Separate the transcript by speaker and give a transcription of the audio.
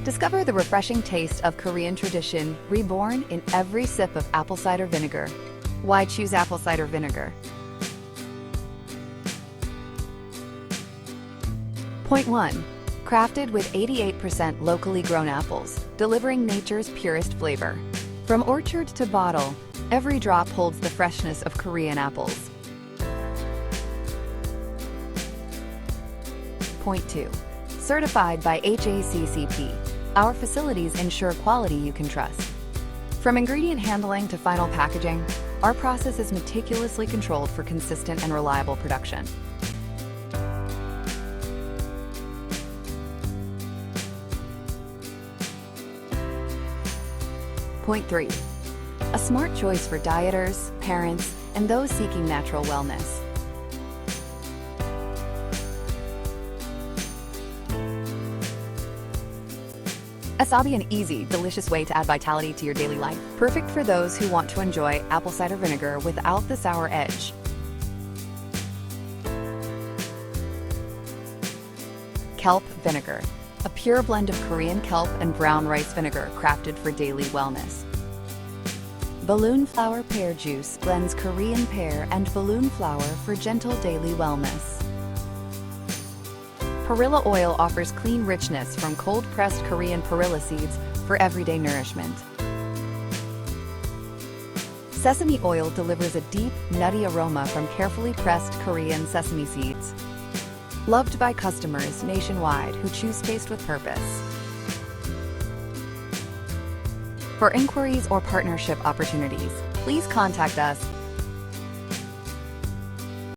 Speaker 1: Discover the refreshing taste of Korean tradition reborn in every sip of apple cider vinegar. Why choose apple cider vinegar? Point 1. Crafted with 88% locally grown apples, delivering nature's purest flavor. From orchard to bottle, every drop holds the freshness of Korean apples. Point 2. Certified by HACCP. Our facilities ensure quality you can trust. From ingredient handling to final packaging, our process is meticulously controlled for consistent and reliable production. Point 3. A smart choice for dieters, parents, and those seeking natural wellness. AESABI, an easy, delicious way to add vitality to your daily life. Perfect for those who want to enjoy apple cider vinegar without the sour edge. Kelp vinegar. A pure blend of Korean kelp and brown rice vinegar crafted for daily wellness. Balloon flower pear juice blends Korean pear and balloon flower for gentle daily wellness. Perilla oil offers clean richness from cold-pressed Korean perilla seeds for everyday nourishment. Sesame oil delivers a deep, nutty aroma from carefully pressed Korean sesame seeds. Loved by customers nationwide who choose taste with purpose. For inquiries or partnership opportunities, please contact us